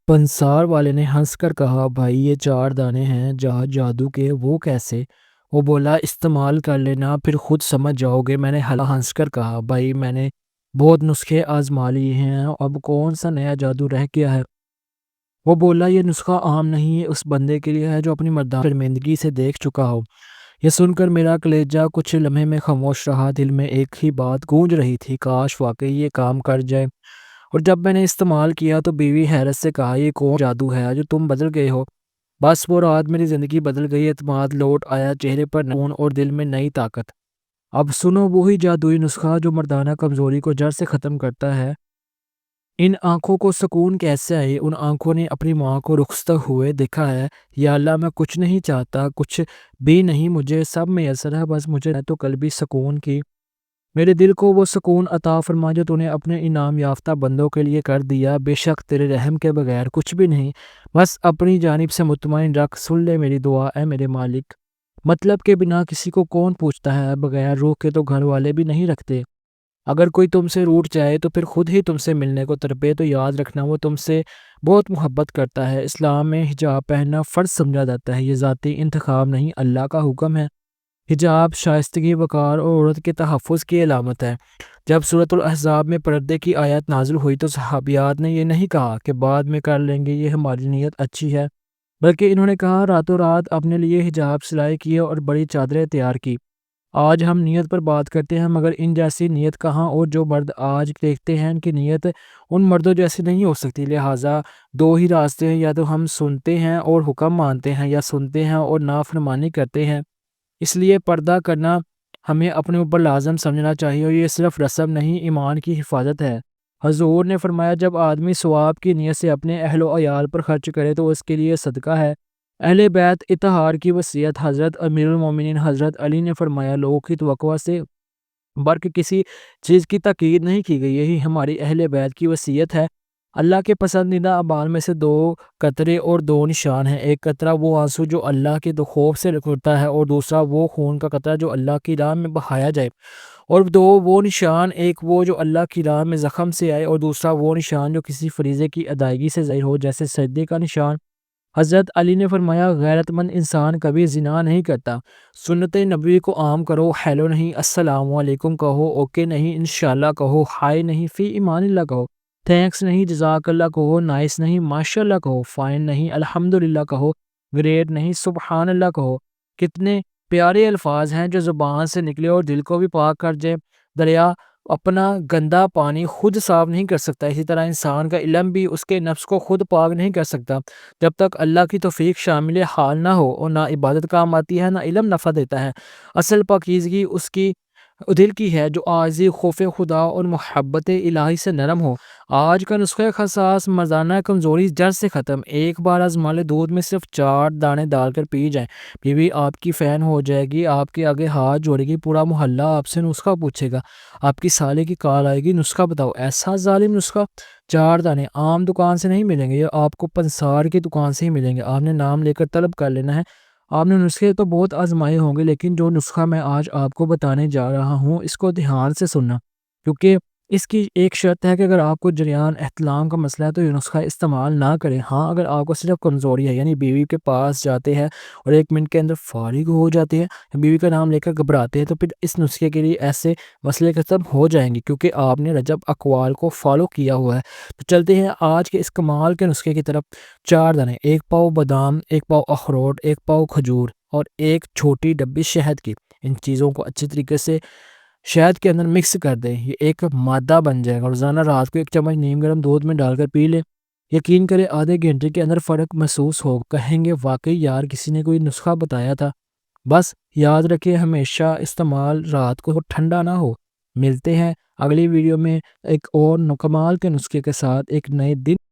پنسار والے نے ہنس کر کہا، بھائی یہ 4 دانے ہیں جادو کے، وہ کیسے؟ وہ بولا، استعمال کر لینا پھر خود سمجھ جاؤ گے۔ میں نے ہنس کر کہا، بھائی میں نے بہت نسخے آزما لیے ہیں، اب کون سا نیا جادو رہ گیا ہے؟ وہ بولا، یہ نسخہ عام نہیں ہے، اس بندے کے لیے ہے جو اپنی مردانہ شرمندگی سے دیکھ چکا ہو۔ یہ سن کر میرا کلیجہ کچھ لمحے میں خاموش رہا، دل میں ایک ہی بات گونج رہی تھی، کاش واقعی یہ کام کر جائے۔ اور جب میں نے استعمال کیا تو بیوی حیرت سے کہا، یہ کون جادو ہے جو تم بدل گئے ہو؟ بس وہ رات میری زندگی بدل گئی، اعتماد لوٹ آیا، چہرے پر سکون اور دل میں نئی طاقت۔ اب سنو وہی جادوئی نسخہ جو مردانہ کمزوری کو جڑ سے ختم کرتا ہے۔ ان آنکھوں کو سکون کیسے آئے؟ ان آنکھوں نے اپنی ماں کو رخصت ہوئے دیکھا ہے۔ یا اللہ، میں کچھ نہیں چاہتا، کچھ بھی نہیں، مجھے سب میسر ہے، بس مجھے تو قلبی سکون کی۔ میرے دل کو وہ سکون عطا فرما جو تو نے اپنے انعام یافتہ بندوں کے لیے کر دیا۔ بے شک تیرے رحم کے بغیر کچھ بھی نہیں، بس اپنی جانب سے مطمئن رکھ، سن لے میری دعا اے میرے مالک۔ مطلب کے بنا کسی کو کون پوچھتا ہے؟ بغیر روح کے تو گھر والے بھی نہیں رکھتے۔ اگر کوئی تم سے روٹھ جائے تو پھر خود ہی تم سے ملنے کو تڑپے تو یاد رکھنا وہ تم سے بہت محبت کرتا ہے۔ اسلام میں حجاب پہننا فرض سمجھا جاتا ہے، یہ ذاتی انتخاب نہیں، اللہ کا حکم ہے۔ حجاب شائستگی، وقار اور عورت کے تحفظ کی علامت ہے۔ جب سورۃ الاحزاب میں پردے کی آیت نازل ہوئی تو صحابیات نے یہ نہیں کہا کہ بعد میں کر لیں گے، یہ ہماری نیت اچھی ہے، بلکہ انہوں نے کہا راتوں رات اپنے لیے حجاب سلائی کیے اور بڑی چادریں تیار کی۔ آج ہم نیت پر بات کرتے ہیں، مگر ان جیسی نیت کہاں؟ اور جو مرد آج دیکھتے ہیں ان کی نیت ان مردوں جیسی نہیں ہو سکتی۔ لہٰذا دو ہی راستے ہیں، یا تو ہم سنتے ہیں اور حکم مانتے ہیں، یا سنتے ہیں اور نافرمانی کرتے ہیں۔ اس لیے پردہ کرنا ہمیں اپنے اوپر لازم سمجھنا چاہیے، اور یہ صرف رسم نہیں، ایمان کی حفاظت ہے۔ حضور نے فرمایا، جب آدمی ثواب کی نیت سے اپنے اہل و عیال پر خرچ کرے تو اس کے لیے صدقہ ہے۔ اہل بیت اطہار کی وصیت۔ حضرت امیر المومنین حضرت علی نے فرمایا، لوگوں کی توقع سے بڑھ کے کسی چیز کی تاکید نہیں کی گئی، یہی ہماری اہل بیت کی وصیت ہے۔ اللہ کے پسندیدہ اعمال میں سے 2 قطرے اور 2 نشان ہیں۔ ایک قطرہ وہ آنسو جو اللہ کے خوف سے رکتا ہے، اور دوسرا وہ خون کا قطرہ جو اللہ کی راہ میں بہایا جائے۔ اور 2 وہ نشان، ایک وہ جو اللہ کی راہ میں زخم سے آئے، اور دوسرا وہ نشان جو کسی فریضے کی ادائیگی سے ظاہر ہو، جیسے سجدے کا نشان۔ حضرت علی نے فرمایا، غیرت مند انسان کبھی زنا نہیں کرتا۔ سنت نبوی کو عام کرو، ہیلو نہیں السلام علیکم کہو، اوکے نہیں انشاءاللہ کہو، ہائے نہیں فی ایمان اللہ کہو، تھینکس نہیں جزاک اللہ کہو، نائس نہیں ماشاء اللہ کہو، فائن نہیں الحمدللہ کہو، گریٹ نہیں سبحان اللہ کہو۔ کتنے پیارے الفاظ ہیں جو زبان سے نکلے اور دل کو بھی پاک کر جائے۔ دریا اپنا گندا پانی خود صاف نہیں کر سکتا، اسی طرح انسان کا علم بھی اس کے نفس کو خود پاک نہیں کر سکتا۔ جب تک اللہ کی توفیق شامل حال نہ ہو، اور نہ عبادت کام آتی ہے، نہ علم نفع دیتا ہے۔ اصل پاکیزگی اس کی دل کی ہے جو عاجزی، خوف خدا اور محبت الہی سے نرم ہو۔ آج کا نسخہ خاص، مردانہ کمزوری جڑ سے ختم۔ ایک بار آزما لے، دودھ میں صرف 4 دانے ڈال کر پی جائیں، بیوی آپ کی فین ہو جائے گی، آپ کے آگے ہاتھ جوڑے گی، پورا محلہ آپ سے نسخہ پوچھے گا، آپ کی سالے کی کال آئے گی، نسخہ بتاؤ۔ ایسا ظالم نسخہ! 4 دانے عام دکان سے نہیں ملیں گے، یہ آپ کو پنسار کی دکان سے ہی ملیں گے۔ آپ نے نام لے کر طلب کر لینا ہے۔ آپ نے نسخے تو بہت آزمائے ہوں گے، لیکن جو نسخہ میں آج آپ کو بتانے جا رہا ہوں اس کو دھیان سے سننا، کیونکہ اس کی ایک شرط ہے کہ اگر آپ کو جریان احتلام کا مسئلہ ہے تو یہ نسخہ استعمال نہ کریں۔ ہاں، اگر آپ کو صرف کمزوری ہے، یعنی بیوی کے پاس جاتے ہیں اور 1 منٹ کے اندر فارغ ہو جاتے ہیں، بیوی کا نام لے کر گھبراتے ہیں، تو پھر اس نسخے کے لیے ایسے مسئلے ختم ہو جائیں گے، کیونکہ آپ نے رجب اقوال کو فالو کیا ہوا ہے۔ تو چلتے ہیں آج کے اس کمال کے نسخے کی طرف۔ 4 دانے، 1 پاؤ بادام، 1 پاؤ اخروٹ، 1 پاؤ کھجور اور 1 چھوٹی ڈبی شہد کی۔ ان چیزوں کو اچھی طریقے سے شہد کے اندر مکس کر دیں، یہ ایک مادہ بن جائے گا۔ روزانہ رات کو 1 چمچ نیم گرم دودھ میں ڈال کر پی لیں، یقین کریں آدھے گھنٹے کے اندر فرق محسوس ہو، کہیں گے واقعی یار کسی نے کوئی نسخہ بتایا تھا۔ بس یاد رکھیں، ہمیشہ استعمال رات کو ٹھنڈا نہ ہو۔ ملتے ہیں اگلی ویڈیو میں ایک اور کمال کے نسخے کے ساتھ ایک نئے دن